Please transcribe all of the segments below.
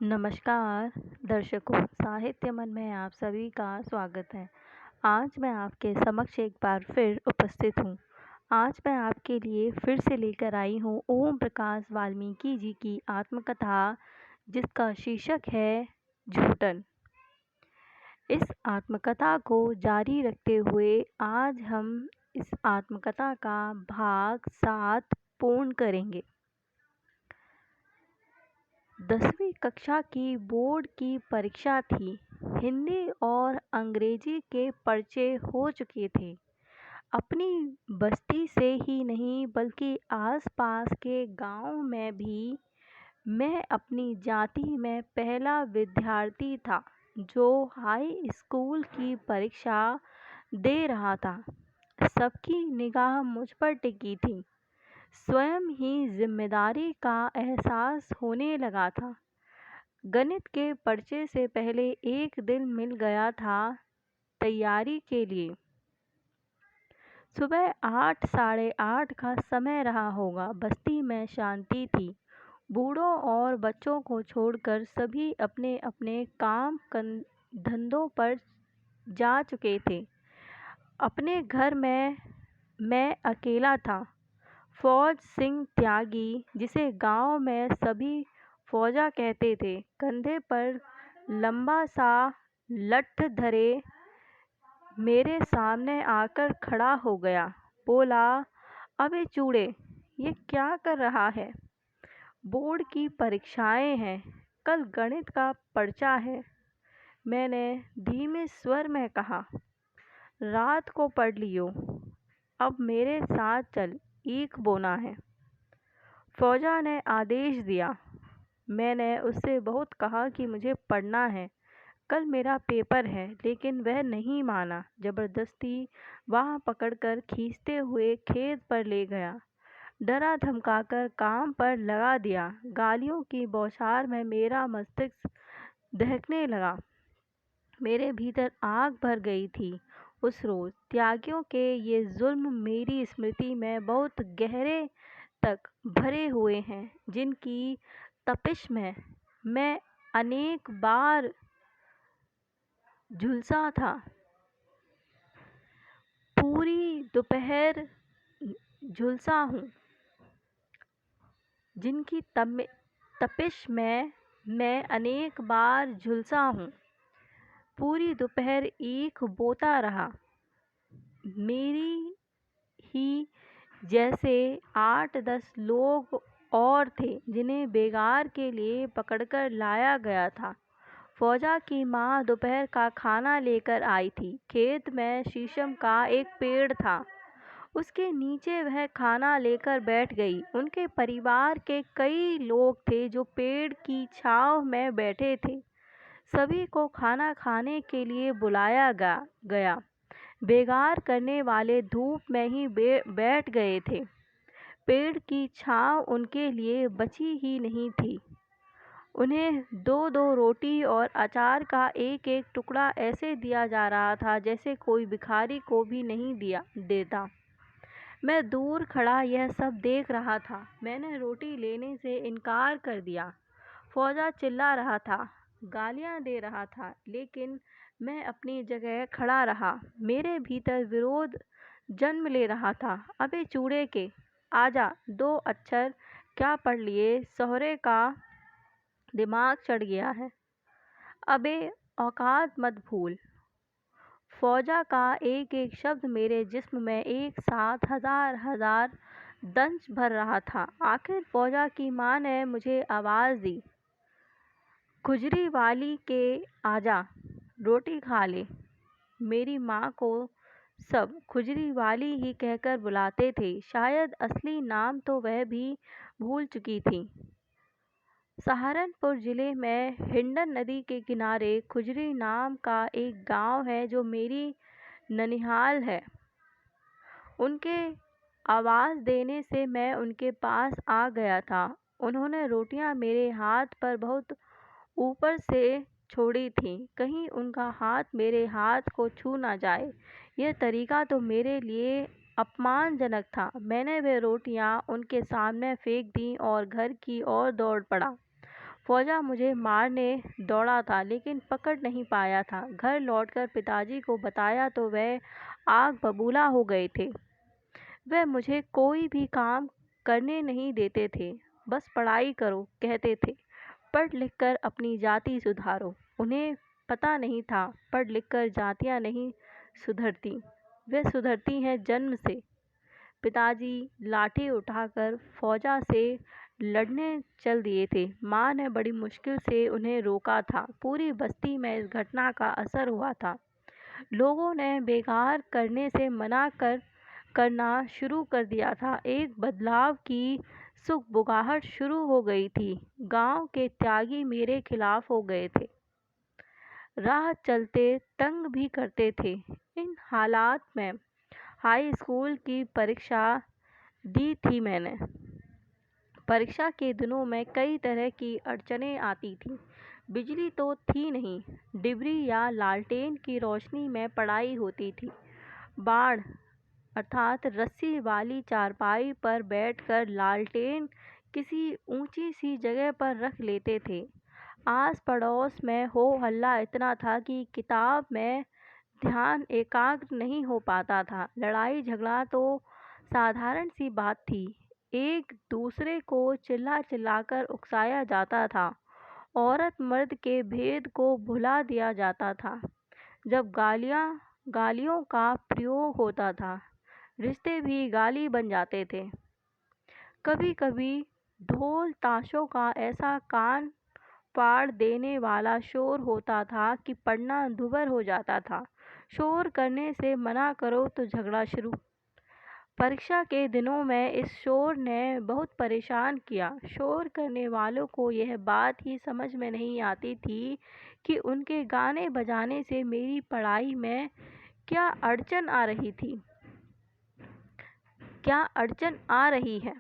नमस्कार दर्शकों, साहित्य मन में आप सभी का स्वागत है। आज मैं आपके समक्ष एक बार फिर उपस्थित हूँ। आज मैं आपके लिए फिर से लेकर आई हूँ ओम प्रकाश वाल्मीकि जी की आत्मकथा, जिसका शीर्षक है झूठन। इस आत्मकथा को जारी रखते हुए आज हम इस आत्मकथा का भाग 7 पूर्ण करेंगे। 10वीं कक्षा की बोर्ड की परीक्षा थी। हिंदी और अंग्रेजी के पर्चे हो चुके थे। अपनी बस्ती से ही नहीं बल्कि आसपास के गांव में भी मैं अपनी जाति में पहला विद्यार्थी था जो हाई स्कूल की परीक्षा दे रहा था। सबकी निगाह मुझ पर टिकी थी। स्वयं ही जिम्मेदारी का एहसास होने लगा था। गणित के पर्चे से पहले एक दिन मिल गया था तैयारी के लिए। सुबह 8 साढ़े 8 का समय रहा होगा। बस्ती में शांति थी। बूढ़ों और बच्चों को छोड़कर सभी अपने अपने काम धंधों पर जा चुके थे। अपने घर में मैं अकेला था। फौज सिंह त्यागी, जिसे गांव में सभी फौजा कहते थे, कंधे पर लंबा सा लठ धरे मेरे सामने आकर खड़ा हो गया। बोला, अबे चूड़े, ये क्या कर रहा है? बोर्ड की परीक्षाएं हैं, कल गणित का पर्चा है। मैंने धीमे स्वर में कहा, रात को पढ़ लियो, अब मेरे साथ चल, ईख बोना है। फौजा ने आदेश दिया। मैंने उससे बहुत कहा कि मुझे पढ़ना है, कल मेरा पेपर है, लेकिन वह नहीं माना। जबरदस्ती वहाँ पकड़कर खींचते हुए खेत पर ले गया। डरा धमकाकर काम पर लगा दिया। गालियों की बौछार में मेरा मस्तिष्क दहकने लगा। मेरे भीतर आग भर गई थी। उस रोज त्यागियों के ये जुल्म मेरी स्मृति में बहुत गहरे तक भरे हुए हैं, जिनकी तपिश में मैं अनेक बार झुलसा था। पूरी दोपहर झुलसा हूँ, जिनकी तपिश में मैं अनेक बार झुलसा हूँ। पूरी दोपहर ईख बोता रहा। मेरी ही जैसे 8-10 लोग और थे, जिन्हें बेगार के लिए पकड़कर लाया गया था। फौजा की माँ दोपहर का खाना लेकर आई थी। खेत में शीशम का एक पेड़ था, उसके नीचे वह खाना लेकर बैठ गई। उनके परिवार के कई लोग थे जो पेड़ की छांव में बैठे थे। सभी को खाना खाने के लिए बुलाया गया। बेगार करने वाले धूप में ही बैठ गए थे। पेड़ की छांव उनके लिए बची ही नहीं थी। उन्हें 2-2 रोटी और अचार का एक एक टुकड़ा ऐसे दिया जा रहा था जैसे कोई भिखारी को भी नहीं देता। मैं दूर खड़ा यह सब देख रहा था। मैंने रोटी लेने से इनकार कर दिया। फौजा चिल्ला रहा था, गालियां दे रहा था, लेकिन मैं अपनी जगह खड़ा रहा। मेरे भीतर विरोध जन्म ले रहा था। अबे चूड़े के, आजा, 2 अक्षर क्या पढ़ लिए, सहुरे का दिमाग चढ़ गया है। अबे औकात मत भूल। फौजा का एक एक शब्द मेरे जिस्म में एक साथ हजार दंश भर रहा था। आखिर फौजा की माँ ने मुझे आवाज़ दी, खुजरी वाली के, आजा, रोटी खा ले। मेरी माँ को सब खुजरी वाली ही कहकर बुलाते थे। शायद असली नाम तो वह भी भूल चुकी थी। सहारनपुर जिले में हिंडन नदी के किनारे खुजरी नाम का एक गांव है जो मेरी ननिहाल है। उनके आवाज़ देने से मैं उनके पास आ गया था। उन्होंने रोटियां मेरे हाथ पर बहुत ऊपर से छोड़ी थी, कहीं उनका हाथ मेरे हाथ को छू ना जाए। यह तरीका तो मेरे लिए अपमानजनक था। मैंने वे रोटियां उनके सामने फेंक दी और घर की ओर दौड़ पड़ा। फौजा मुझे मारने दौड़ा था लेकिन पकड़ नहीं पाया था। घर लौटकर पिताजी को बताया तो वह आग बबूला हो गए थे। वह मुझे कोई भी काम करने नहीं देते थे, बस पढ़ाई करो कहते थे। पढ़ लिख कर अपनी जाति सुधारो। उन्हें पता नहीं था पढ़ लिख कर जातियाँ नहीं सुधरती, वे सुधरती हैं जन्म से। पिताजी लाठी उठाकर फौजा से लड़ने चल दिए थे। माँ ने बड़ी मुश्किल से उन्हें रोका था। पूरी बस्ती में इस घटना का असर हुआ था। लोगों ने बेकार करने से करना शुरू कर दिया था। एक बदलाव की सुगबुगाहट शुरू हो गई थी। गांव के त्यागी मेरे खिलाफ हो गए थे, राह चलते तंग भी करते थे। इन हालात में हाई स्कूल की परीक्षा दी थी मैंने। परीक्षा के दिनों में कई तरह की अड़चनें आती थीं। बिजली तो थी नहीं, डिबरी या लालटेन की रोशनी में पढ़ाई होती थी। बाढ़ अर्थात रस्सी वाली चारपाई पर बैठकर लालटेन किसी ऊंची सी जगह पर रख लेते थे। आस पड़ोस में हो हल्ला इतना था कि किताब में ध्यान एकाग्र नहीं हो पाता था। लड़ाई झगड़ा तो साधारण सी बात थी। एक दूसरे को चिल्ला चिल्लाकर उकसाया जाता था। औरत मर्द के भेद को भुला दिया जाता था। जब गालियों का प्रयोग होता था, रिश्ते भी गाली बन जाते थे। कभी कभी ढोल ताशों का ऐसा कान फाड़ देने वाला शोर होता था कि पढ़ना दूभर हो जाता था। शोर करने से मना करो तो झगड़ा शुरू। परीक्षा के दिनों में इस शोर ने बहुत परेशान किया। शोर करने वालों को यह बात ही समझ में नहीं आती थी कि उनके गाने बजाने से मेरी पढ़ाई में क्या अड़चन आ रही है।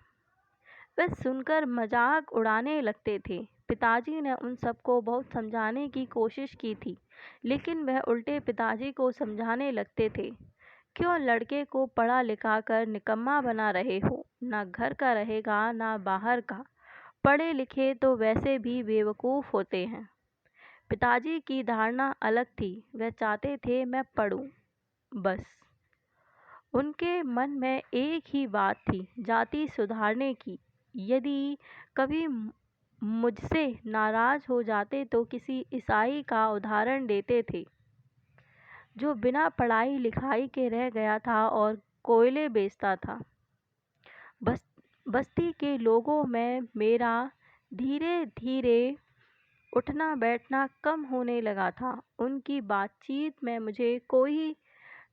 वे सुनकर मजाक उड़ाने लगते थे। पिताजी ने उन सबको बहुत समझाने की कोशिश की थी, लेकिन वह उल्टे पिताजी को समझाने लगते थे। क्यों लड़के को पढ़ा लिखा कर निकम्मा बना रहे हो? ना घर का रहेगा ना बाहर का। पढ़े लिखे तो वैसे भी बेवकूफ़ होते हैं। पिताजी की धारणा अलग थी। वह चाहते थे मैं पढ़ूं, बस। उनके मन में एक ही बात थी, जाति सुधारने की। यदि कभी मुझसे नाराज हो जाते तो किसी ईसाई का उदाहरण देते थे जो बिना पढ़ाई लिखाई के रह गया था और कोयले बेचता था। बस्ती के लोगों में मेरा धीरे धीरे उठना बैठना कम होने लगा था। उनकी बातचीत में मुझे कोई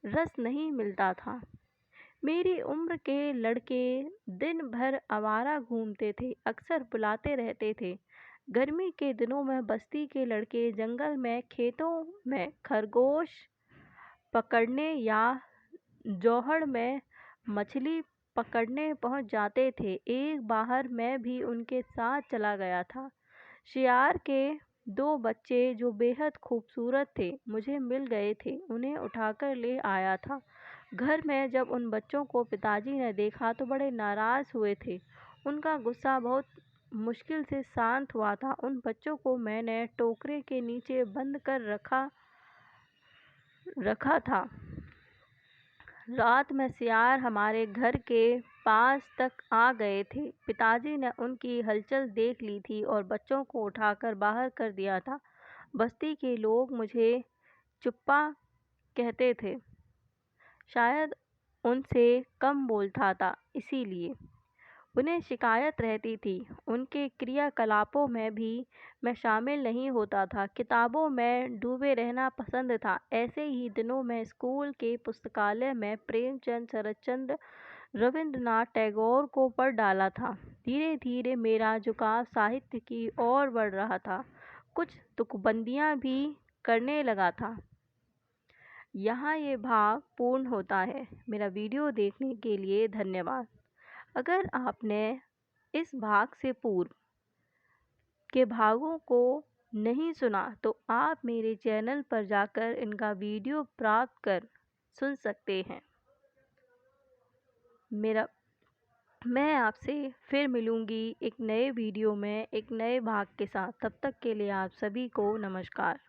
रस नहीं मिलता था। मेरी उम्र के लड़के दिन भर आवारा घूमते थे, अक्सर बुलाते रहते थे। गर्मी के दिनों में बस्ती के लड़के जंगल में खेतों में खरगोश पकड़ने या जौहड़ में मछली पकड़ने पहुंच जाते थे। एक बार मैं भी उनके साथ चला गया था। शियार के 2 बच्चे जो बेहद खूबसूरत थे मुझे मिल गए थे, उन्हें उठाकर ले आया था। घर में जब उन बच्चों को पिताजी ने देखा तो बड़े नाराज़ हुए थे। उनका गुस्सा बहुत मुश्किल से शांत हुआ था। उन बच्चों को मैंने टोकरे के नीचे बंद कर रखा था। रात में सियार हमारे घर के पास तक आ गए थे। पिताजी ने उनकी हलचल देख ली थी और बच्चों को उठाकर बाहर कर दिया था। बस्ती के लोग मुझे चुप्पा कहते थे, शायद उनसे कम बोलता था इसीलिए। उन्हें शिकायत रहती थी। उनके क्रियाकलापों में भी मैं शामिल नहीं होता था। किताबों में डूबे रहना पसंद था। ऐसे ही दिनों में स्कूल के पुस्तकालय में प्रेमचंद, शरतचंद्र, रविंद्रनाथ टैगोर को पढ़ डाला था। धीरे धीरे मेरा झुकाव साहित्य की ओर बढ़ रहा था। कुछ तुकबंदियाँ भी करने लगा था। यहाँ ये भाग पूर्ण होता है। मेरा वीडियो देखने के लिए धन्यवाद। अगर आपने इस भाग से पूर्व के भागों को नहीं सुना तो आप मेरे चैनल पर जाकर इनका वीडियो प्राप्त कर सुन सकते हैं। मैं आपसे फिर मिलूँगी एक नए वीडियो में एक नए भाग के साथ। तब तक के लिए आप सभी को नमस्कार।